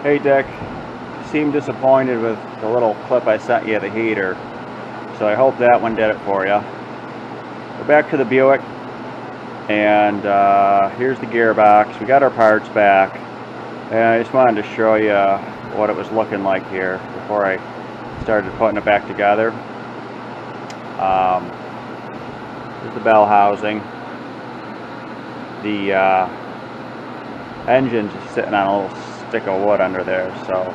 Hey Dick, seemed disappointed with the little clip I sent you of the heater, so I hope that one did it for you. We're back to the Buick, and here's the gearbox. We got our parts back, and I just wanted to show you what it was looking like here before I started putting it back together. Here's the bell housing. The engine's just sitting on a little stick of wood under there, so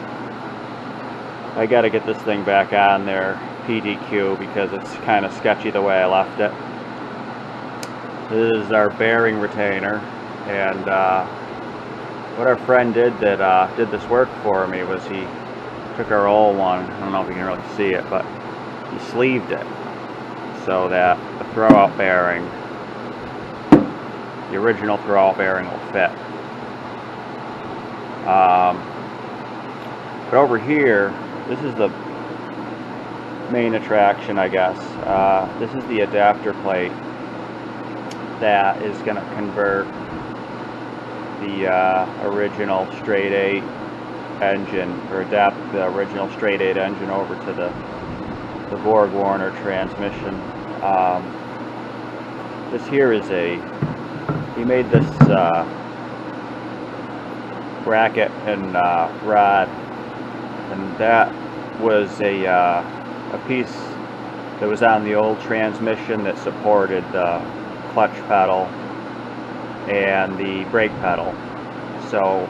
I got to get this thing back on there PDQ because it's kind of sketchy the way I left it. This is our bearing retainer, and what our friend did that did this work for me was he took our old one, I don't know if you can really see it, but he sleeved it so that the throwout bearing, the original throwout bearing, will fit. But over here, this is the main attraction, I guess. This is the adapter plate that is going to convert the original straight 8 engine, or adapt the original straight 8 engine over to the Borg Warner transmission. This here is he made this bracket and rod, and that was a piece that was on the old transmission that supported the clutch pedal and the brake pedal. So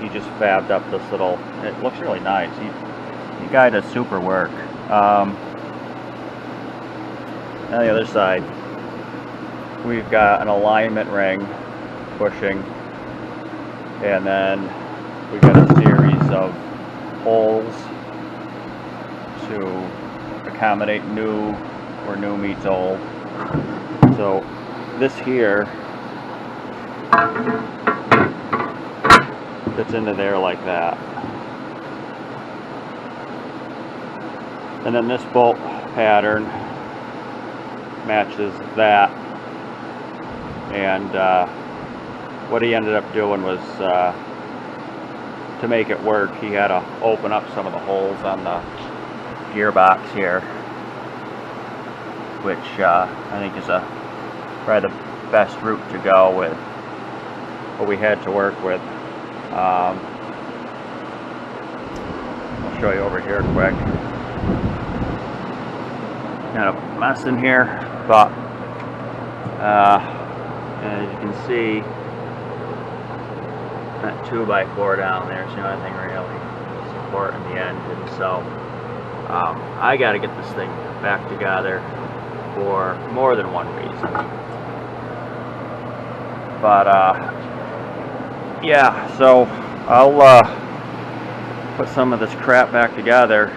he just fabbed up this little, it looks really nice. He guy does super work. On the other side, we've got an alignment ring bushing, and then we've got a series of holes to accommodate new, where new meets old. So this here fits into there like that, and then this bolt pattern matches that. And what he ended up doing was, to make it work, he had to open up some of the holes on the gearbox here, which I think is probably the best route to go with what we had to work with. I'll show you over here quick. Kind of a mess in here, but as you can see, that 2x4 down there is the only thing really supporting the engine. So I got to get this thing back together for more than one reason. But yeah, so I'll put some of this crap back together.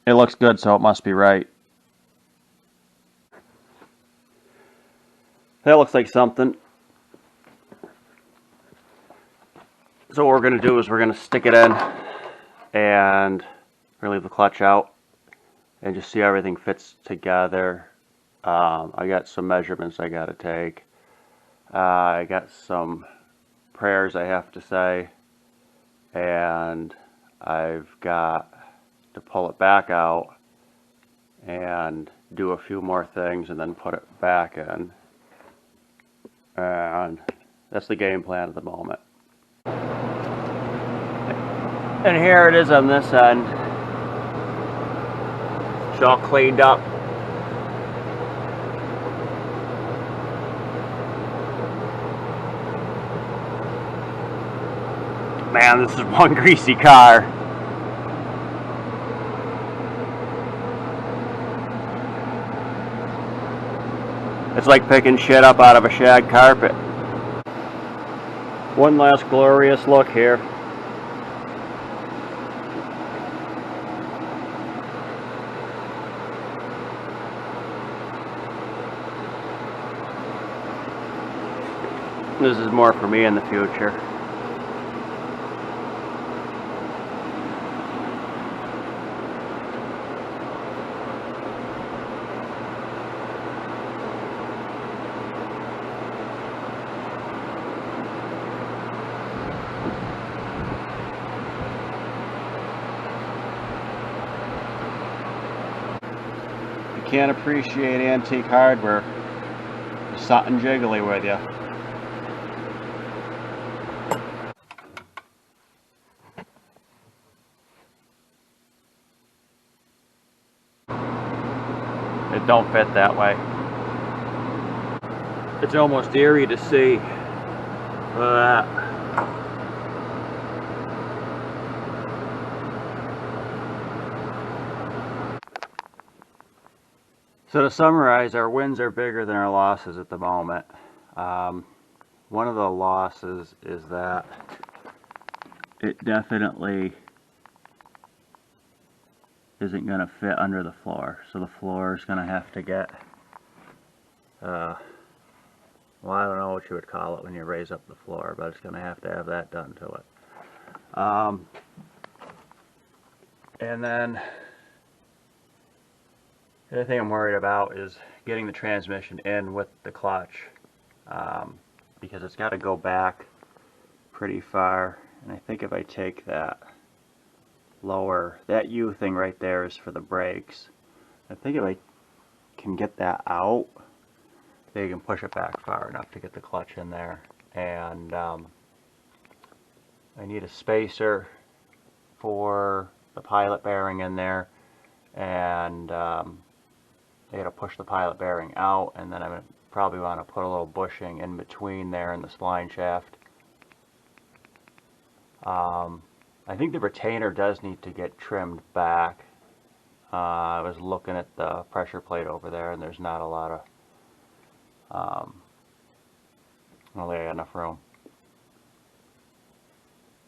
It looks good, so it must be right. That looks like something. So what we're going to do is we're going to stick it in and leave the clutch out and just see how everything fits together. I got some measurements I got to take. I got some prayers I have to say, and I've got to pull it back out and do a few more things and then put it back in. And that's the game plan at the moment. And here it is on this end. It's all cleaned up. Man, this is one greasy car. It's like picking shit up out of a shag carpet. One last glorious look here. This is more for me in the future. can't appreciate antique hardware, there's something jiggly with you. It don't fit that way. It's almost eerie to see. Look at that. So to summarize, our wins are bigger than our losses at the moment. One of the losses is that it definitely isn't going to fit under the floor. So the floor is going to have to get, well, I don't know what you would call it when you raise up the floor, but it's going to have that done to it. And then the other thing I'm worried about is getting the transmission in with the clutch, because it's got to go back pretty far. And I think if I take that lower, that U thing right there is for the brakes. I think if I can get that out, they can push it back far enough to get the clutch in there. And I need a spacer for the pilot bearing in there, and I got to push the pilot bearing out, and then I'm going to probably want to put a little bushing in between there in the spline shaft. I think the retainer does need to get trimmed back. I was looking at the pressure plate over there, and there's not a lot of, I don't think I got enough room.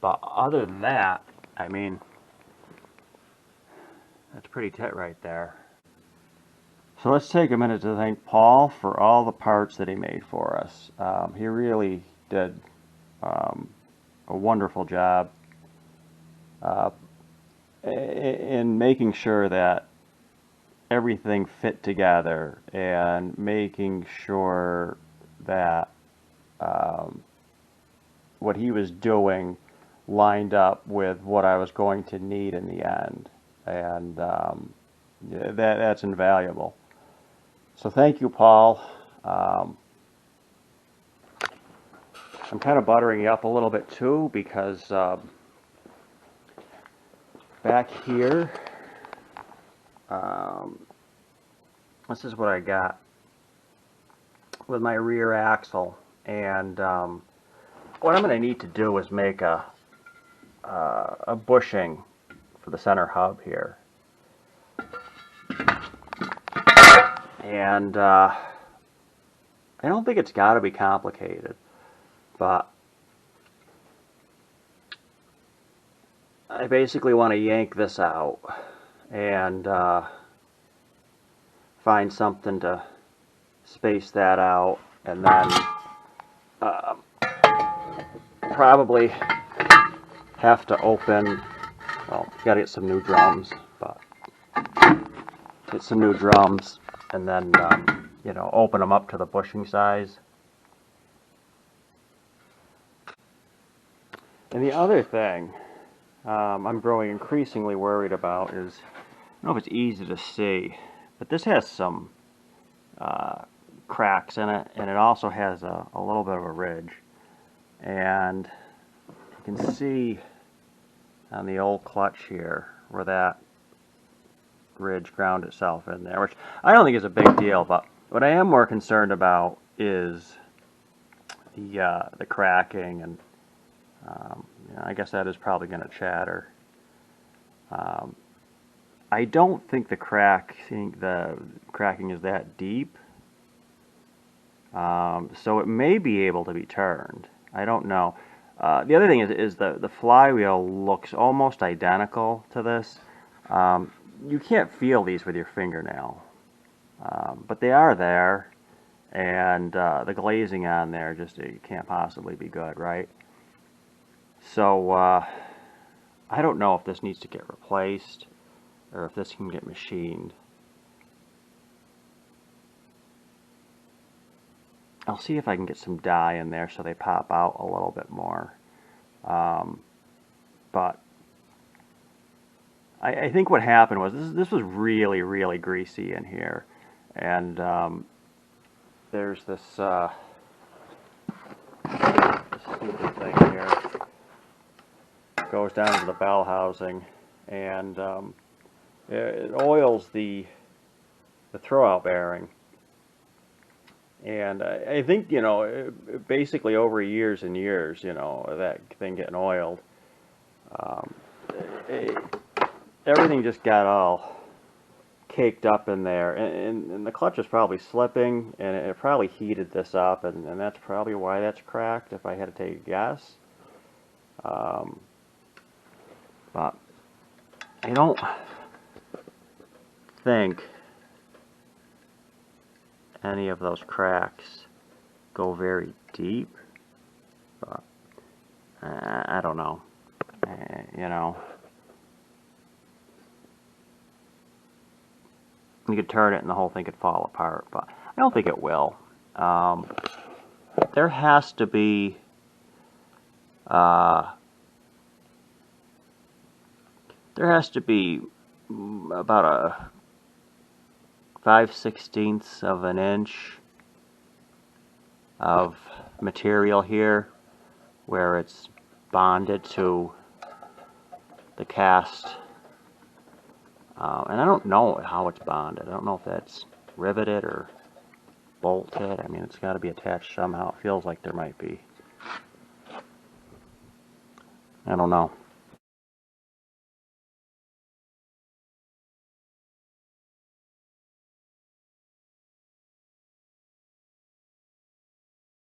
But other than that, I mean, that's pretty tight right there. So let's take a minute to thank Paul for all the parts that he made for us. He really did a wonderful job in making sure that everything fit together, and making sure that what he was doing lined up with what I was going to need in the end. And that's invaluable. So thank you, Paul. I'm kind of buttering you up a little bit too, because back here, this is what I got with my rear axle. And what I'm going to need to do is make a bushing for the center hub here. And I don't think it's got to be complicated, but I basically want to yank this out and find something to space that out, and then probably have to open, well, got to get some new drums, but get some new drums, and then you know, open them up to the bushing size. And the other thing I'm growing increasingly worried about is, I don't know if it's easy to see, but this has some cracks in it, and it also has a little bit of a ridge. And you can see on the old clutch here where that ridge ground itself in there, which I don't think is a big deal, but what I am more concerned about is the cracking, and you know, I guess that is probably going to chatter. I don't think the cracking is that deep, so it may be able to be turned. I don't know. The other thing is the flywheel looks almost identical to this. You can't feel these with your fingernail, but they are there, and the glazing on there just, it can't possibly be good, right? So I don't know if this needs to get replaced or if this can get machined. I'll see if I can get some dye in there so they pop out a little bit more. But I think what happened was this was really, really greasy in here. And there's this stupid thing here. Goes down to the bell housing, and it oils the throwout bearing. And I think, you know, basically over years and years, you know, that thing getting oiled, everything just got all caked up in there, and the clutch is probably slipping, and it probably heated this up, and that's probably why that's cracked, if I had to take a guess. But I don't think any of those cracks go very deep, but I don't know. You know, you could turn it and the whole thing could fall apart, but I don't think it will. There has to be about a 5/16 of an inch of material here where it's bonded to the cast, and I don't know how it's bonded. I don't know if that's riveted or bolted. I mean, it's got to be attached somehow. It feels like there might be. I don't know.